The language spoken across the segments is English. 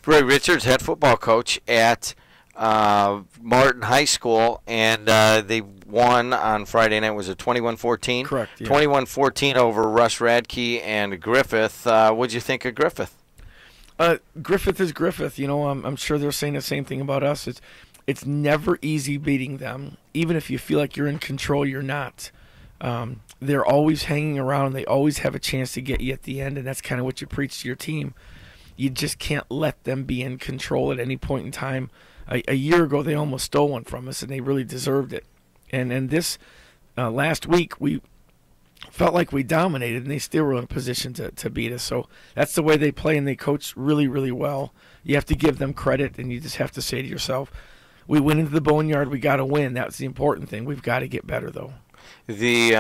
Roy Richards, head football coach at Morton High School, and they won on Friday night. Was it 21-14? Correct. Yeah. 21-14 over Russ Radke and Griffith. What'd you think of Griffith? Griffith is Griffith. You know, I'm sure they're saying the same thing about us. It's never easy beating them. Even if you feel like you're in control, you're not. They're always hanging around. They always have a chance to get you at the end, and that's kind of what you preach to your team. You just can't let them be in control at any point in time. A year ago, they almost stole one from us, and they really deserved it. And this last week, we felt like we dominated, and they still were in a position to beat us. So that's the way they play, and they coach really, really well. You have to give them credit, and you just have to say to yourself, we went into the boneyard, we got to win. That's the important thing. We've got to get better, though. The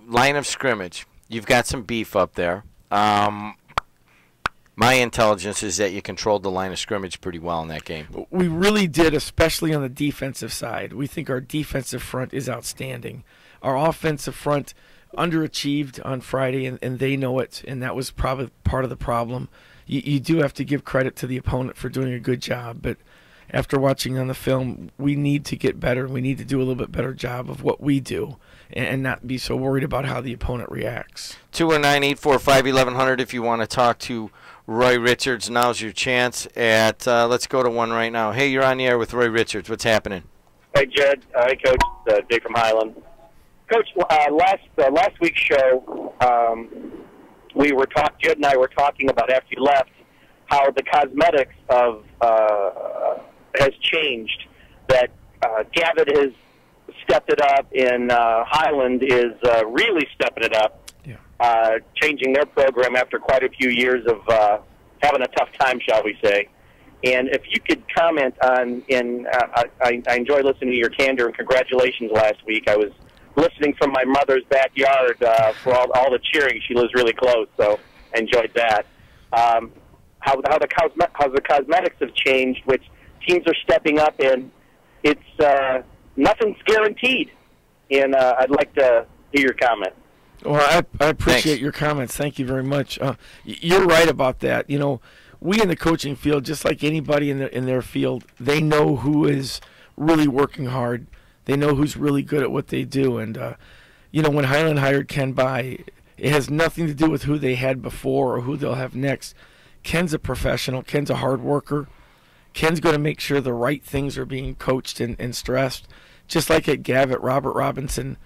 line of scrimmage, you've got some beef up there. My intelligence is that you controlled the line of scrimmage pretty well in that game. We really did, especially on the defensive side. We think our defensive front is outstanding. Our offensive front underachieved on Friday, and they know it, and that was probably part of the problem. You do have to give credit to the opponent for doing a good job, but after watching on the film, we need to get better. We need to do a little bit better job of what we do and not be so worried about how the opponent reacts. 219-845-1100 if you want to talk to Roy Richards. Now's your chance. Let's go to one right now. Hey, you're on the air with Roy Richards. What's happening? Hey, Jed. Hey, Coach. Dave from Highland. Coach, last week's show, Jed and I were talking about after you left how the cosmetics of has changed. That Gavitt has stepped it up, and Highland is really stepping it up. Yeah. Changing their program after quite a few years of having a tough time, shall we say. And if you could comment on, I enjoy listening to your candor, and congratulations last week. I was listening from my mother's backyard for all the cheering. She lives really close, so I enjoyed that. How the cosmetics have changed, which teams are stepping up, and it's nothing's guaranteed. And I'd like to hear your comment. Well, I appreciate your comments. Thank you very much. You're right about that. You know, we in the coaching field, just like anybody in their field, they know who is really working hard. They know who's really good at what they do. And, you know, when Highland hired Ken By, it has nothing to do with who they had before or who they'll have next. Ken's a professional. Ken's a hard worker. Ken's going to make sure the right things are being coached and stressed. Just like at Gavitt, Robert Robinson,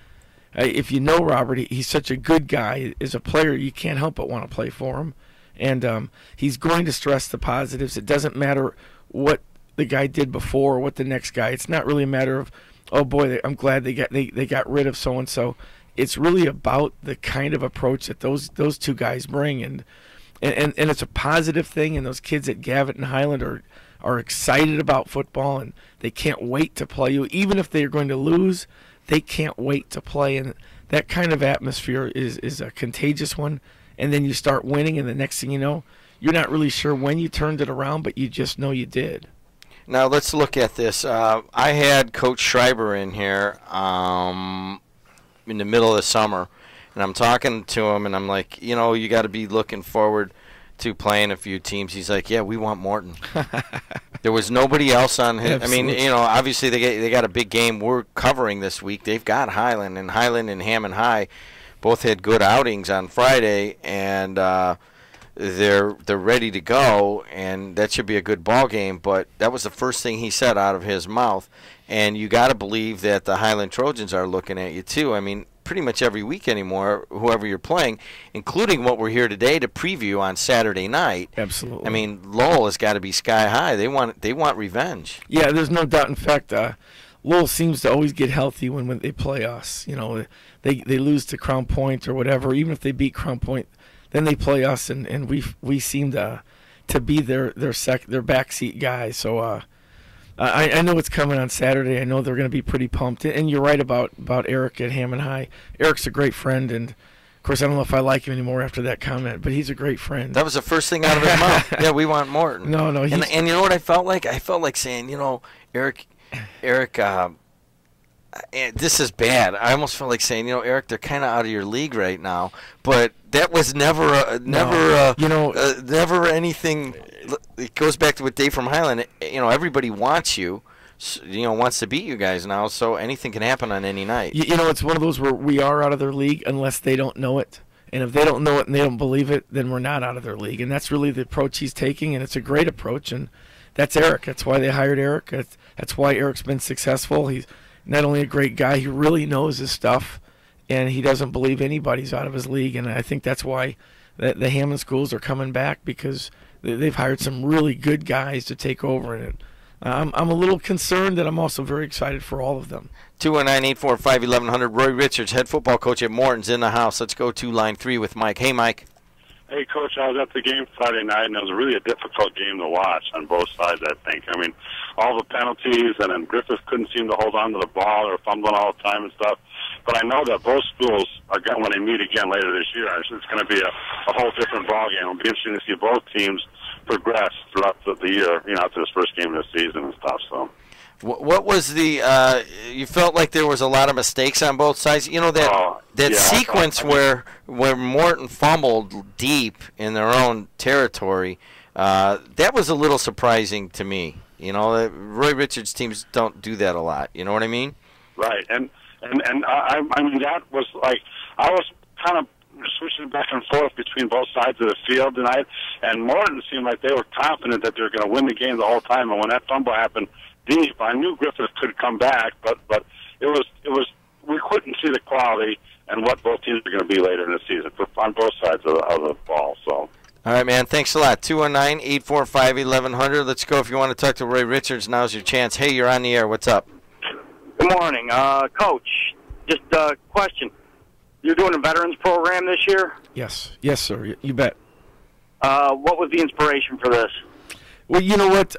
if you know Robert, he's such a good guy. As a player, you can't help but want to play for him. And he's going to stress the positives. It doesn't matter what the guy did before or what the next guy. It's not really a matter of, oh boy, I'm glad they got rid of so and so. It's really about the kind of approach that those two guys bring, and it's a positive thing. And those kids at Gavitt and Highland are excited about football, and they can't wait to play you. Even if they're going to lose, they can't wait to play. And that kind of atmosphere is a contagious one. And then you start winning, and the next thing you know, you're not really sure when you turned it around, but you just know you did. Now let's look at this. I had Coach Schreiber in here in the middle of the summer, and I'm talking to him, and I'm like, you know, you got to be looking forward to playing a few teams. He's like, yeah, we want Morton. There was nobody else on his. I mean, you know, obviously they got a big game we're covering this week. They've got Highland and Hammond High both had good outings on Friday, and they're ready to go, and that should be a good ball game. But that was the first thing he said out of his mouth, and you got to believe that the Highland Trojans are looking at you too. I mean, pretty much every week anymore, whoever you're playing, including what we're here today to preview on Saturday night. Absolutely. I mean, Lowell has got to be sky high. They want revenge. Yeah, there's no doubt. In fact, Lowell seems to always get healthy when they play us. You know, they lose to Crown Point or whatever. Even if they beat Crown Point, then they play us, and we seem to be their backseat guy. So I know it's coming on Saturday. I know they're going to be pretty pumped. And you're right about Eric at Hammond High. Eric's a great friend, and of course I don't know if I like him anymore after that comment, but he's a great friend. That was the first thing out of his mouth. Yeah, we want Morton. No. And you know what I felt like? I felt like saying, you know, Eric, this is bad. I almost felt like saying, Eric, they're kind of out of your league right now. But that was never anything. It goes back to what Dave from Highland. Everybody wants you. Wants to beat you guys now. So anything can happen on any night. It's one of those where we are out of their league unless they don't know it. And if they don't know it and they don't believe it, then we're not out of their league. And that's really the approach he's taking, and it's a great approach. And that's Eric. That's why they hired Eric. That's why Eric's been successful. He's not only a great guy, he really knows his stuff, and he doesn't believe anybody's out of his league. And I think that's why the Hammond schools are coming back, because they've hired some really good guys to take over. And I'm a little concerned, and I'm also very excited for all of them. 219-845-1100. Roy Richards, head football coach at Morton's, in the house. Let's go to line 3 with Mike. Hey, Mike. Hey, Coach, I was at the game Friday night, and it was really a difficult game to watch on both sides, I think. I mean, all the penalties, and then Griffith couldn't seem to hold on to the ball or fumbling all the time and stuff. But I know that both schools, again, when they meet again later this year, it's going to be a whole different ballgame. It'll be interesting to see both teams progress throughout the year, after this first game of the season and stuff. So, what was the? You felt like there was a lot of mistakes on both sides. That sequence where Morton fumbled deep in their own territory, that was a little surprising to me. Roy Richards teams don't do that a lot. You know what I mean? Right, and I mean, that was like, I was kind of switching back and forth between both sides of the field tonight, and Morton seemed like they were confident that they were going to win the game the whole time. And when that fumble happened deep, I knew Griffith could come back, but it was we couldn't see the quality and what both teams are going to be later in the season on both sides of the ball. So. All right, man. Thanks a lot. 219-845-1100. Let's go. If you want to talk to Roy Richards, now's your chance. Hey, you're on the air. What's up? Good morning, Coach. Just a question. You're doing a veterans program this year? Yes, sir. You bet. What was the inspiration for this? Well, you know what?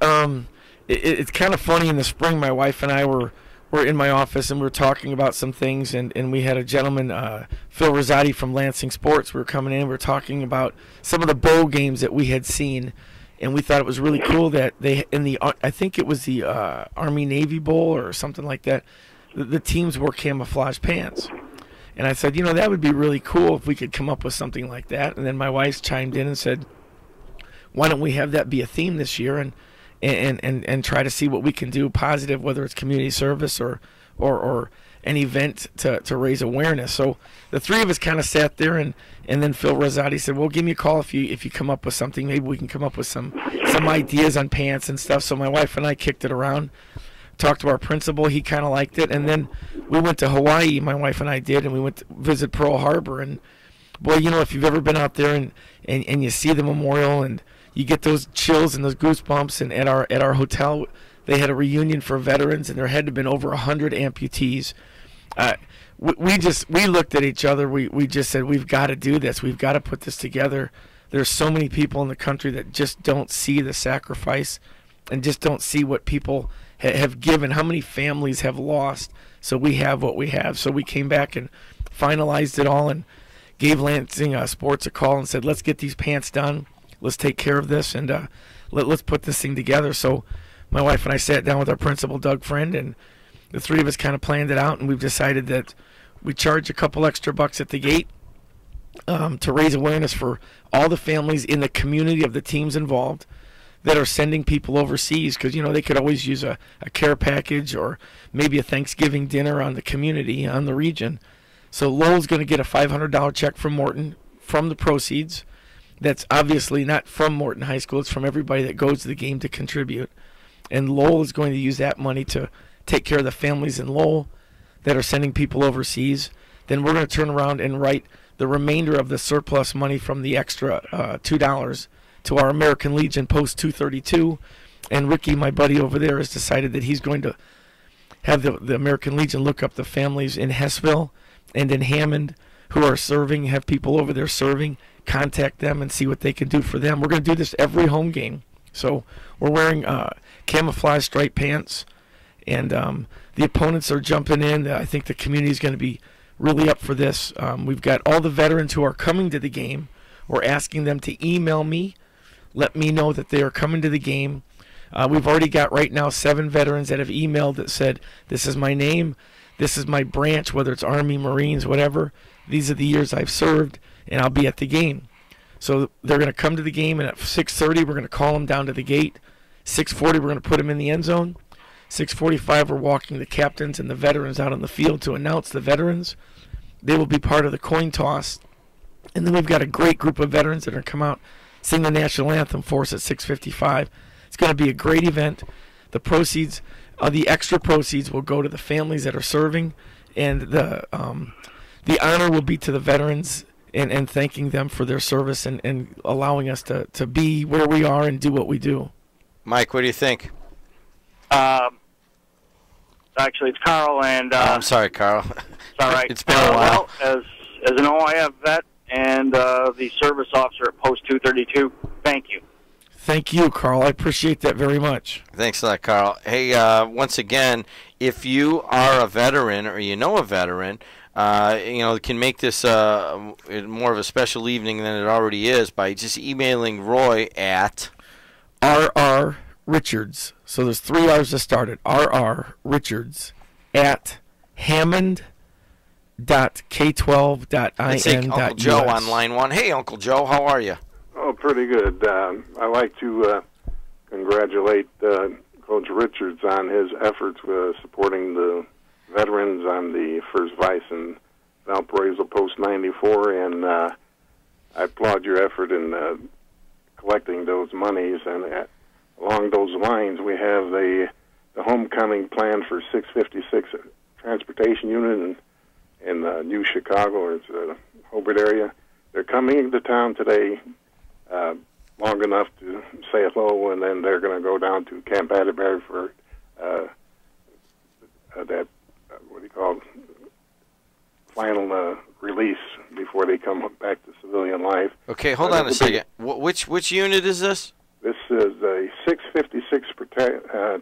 It's kind of funny. In the spring, my wife and I were in my office, and we were talking about some things, and we had a gentleman, Phil Rosati from Lansing Sports. We were coming in. We were talking about some of the bowl games that we had seen, and we thought it was really cool that they I think it was the Army-Navy Bowl or something like that, the teams wore camouflage pants. And I said, that would be really cool if we could come up with something like that. And then my wife chimed in and said, why don't we have that be a theme this year and try to see what we can do positive, whether it's community service or an event to raise awareness. So the three of us kind of sat there, and then Phil Rosati said, well, give me a call if you come up with something. Maybe we can come up with some ideas on pants and stuff. So my wife and I kicked it around. Talked to our principal. He kind of liked it. And then we went to Hawaii, my wife and I did, and we went to visit Pearl Harbor. And, boy, if you've ever been out there and you see the memorial and you get those chills and those goosebumps. And at our hotel, they had a reunion for veterans, and there had to have been over 100 amputees. We looked at each other. We just said, we've got to do this. We've got to put this together. There's so many people in the country that just don't see the sacrifice and just don't see what people have given, how many families have lost. So we have what we have. So we came back and finalized it all and gave Lansing Sports a call and said, let's get these pants done. Let's take care of this, and let's put this thing together. So my wife and I sat down with our principal, Doug Friend, and the three of us kind of planned it out, and we've decided that we charge a couple extra bucks at the gate to raise awareness for all the families in the community of the teams involved that are sending people overseas, because they could always use a care package or maybe a Thanksgiving dinner on the community, on the region. So Lowell's going to get a $500 check from Morton from the proceeds. That's obviously not from Morton High School. It's from everybody that goes to the game to contribute. And Lowell is going to use that money to take care of the families in Lowell that are sending people overseas. Then we're going to turn around and write the remainder of the surplus money from the extra $2 to our American Legion Post 232. And Ricky, my buddy over there, has decided that he's going to have the American Legion look up the families in Hessville and in Hammond who are serving, have people over there serving, contact them and see what they can do for them. We're going to do this every home game. So we're wearing camouflage striped pants, and the opponents are jumping in. I think the community is going to be really up for this. We've got all the veterans who are coming to the game. We're asking them to email me, let me know that they are coming to the game. We've already got right now 7 veterans that have emailed that said, this is my name, This is my branch, whether it's Army, Marines, whatever. These are the years I've served, and I'll be at the game. So they're going to come to the game, and at 6:30 we're going to call them down to the gate. 6:40 we're going to put them in the end zone. 6:45 we're walking the captains and the veterans out on the field to announce the veterans. They will be part of the coin toss. And then we've got a great group of veterans that are going to come out, sing the national anthem for us at 6:55. It's going to be a great event. The proceeds, the extra proceeds will go to the families that are serving, and the honor will be to the veterans and thanking them for their service and allowing us to be where we are and do what we do. Mike, what do you think? Actually, it's Carl, and I'm sorry, Carl. it's all right. It's been a while. Well, as an OIF vet and the service officer at Post 232, thank you. Thank you, Carl. I appreciate that very much. Thanks a lot, Carl. Hey, once again, if you are a veteran or you know a veteran, can make this more of a special evening than it already is by just emailing Roy at R.R. Richards. So there's 3 R's to start it. R.R. Richards at hammond.k12.in.us. Let's take Uncle Joe on line 1. Hey, Uncle Joe, how are you? Oh, pretty good. I'd like to congratulate Coach Richards on his efforts with supporting the veterans on the First Vice in Valparaiso Post 94, and I applaud your effort in collecting those monies. And along those lines, we have the homecoming plan for 656 Transportation Unit in New Chicago, or it's Hobart area. They're coming into town today long enough to say hello, and then they're going to go down to Camp Atterbury for that, what do you call it, final release before they come back to civilian life. Okay, hold on a second. Which unit is this? This is a 656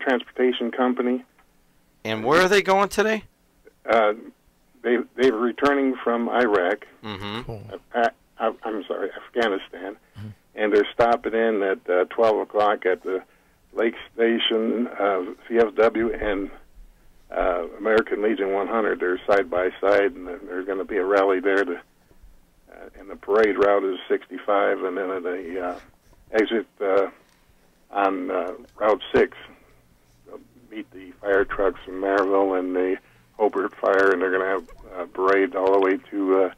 Transportation Company. And where are they going today? They're returning from Iraq. Mm-hmm. I'm sorry, Afghanistan. Mm-hmm. And they're stopping in at 12 o'clock at the Lake Station, CFW, and American Legion 100. They're side by side, and there's going to be a rally there. And the parade route is 65, and then the exit on Route 6. They'll meet the fire trucks from Maryville and the Hobart Fire, and they're going to have a parade all the way to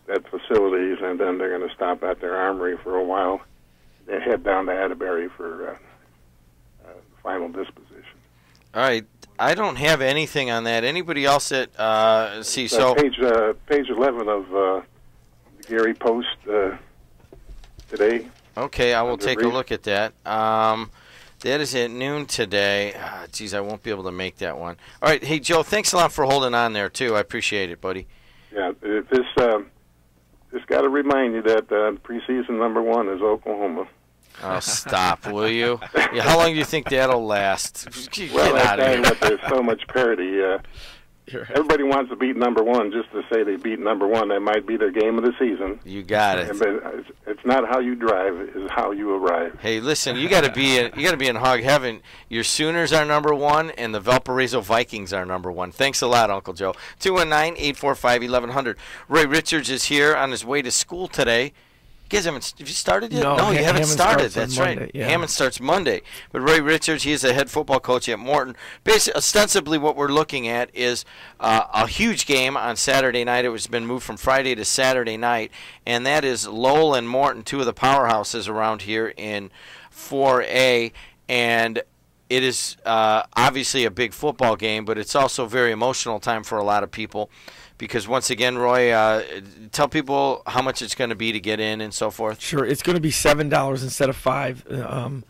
that facilities, and then they're going to stop at their armory for a while. They head down to Atterbury for final disposition. All right. I don't have anything on that. Anybody else that see? So page 11 of the Gary Post today. Okay, I will take a look at that. That is at noon today. Geez, I won't be able to make that one. All right. Hey, Joe, thanks a lot for holding on there, too. I appreciate it, buddy. Yeah, just got to remind you that preseason #1 is Oklahoma. Oh, stop, will you? Yeah, how long do you think that'll last? Well, I tell you what, there's so much parity. Everybody wants to beat #1 just to say they beat #1. That might be their game of the season. You got it. But it's not how you drive; it's how you arrive. Hey, listen, you got to be in hog heaven. Your Sooners are #1, and the Valparaiso Vikings are #1. Thanks a lot, Uncle Joe. 219-845-1100. Roy Richards is here on his way to school today. You guys have you started yet? No, you haven't started. That's right. Monday, yeah. Hammond starts Monday. But Roy Richards, he is a head football coach at Morton. Basically, ostensibly, what we're looking at is a huge game on Saturday night. It was been moved from Friday to Saturday night, and that is Lowell and Morton, two of the powerhouses around here in 4A. And it is obviously a big football game, but it's also a very emotional time for a lot of people. Because once again, Roy, tell people how much it's going to be to get in and so forth. Sure, it's going to be $7 instead of $5.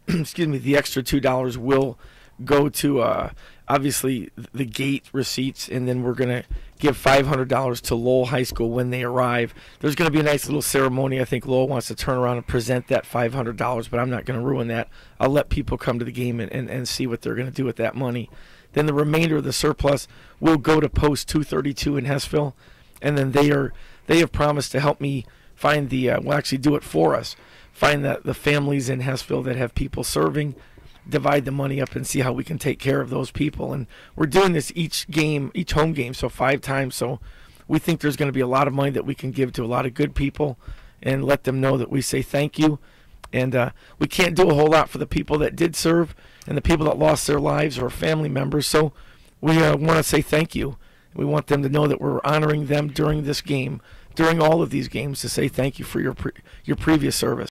Excuse me, the extra $2 will go to obviously the gate receipts, and then we're going to give $500 to Lowell High School when they arrive. There's going to be a nice little ceremony. I think Lowell wants to turn around and present that $500, but I'm not going to ruin that. I'll let people come to the game and see what they're going to do with that money. Then the remainder of the surplus will go to Post 232 in Hessville, and then they have promised to help me find the well, actually do it for us, find the families in Hessville that have people serving. divide the money up and see how we can take care of those people. And we're doing this each game, each home game, so 5 times. So we think there's going to be a lot of money that we can give to a lot of good people and let them know that we say thank you. And we can't do a whole lot for the people that did serve and the people that lost their lives or family members. So we want to say thank you. We want them to know that we're honoring them during this game, during all of these games, to say thank you for your previous service.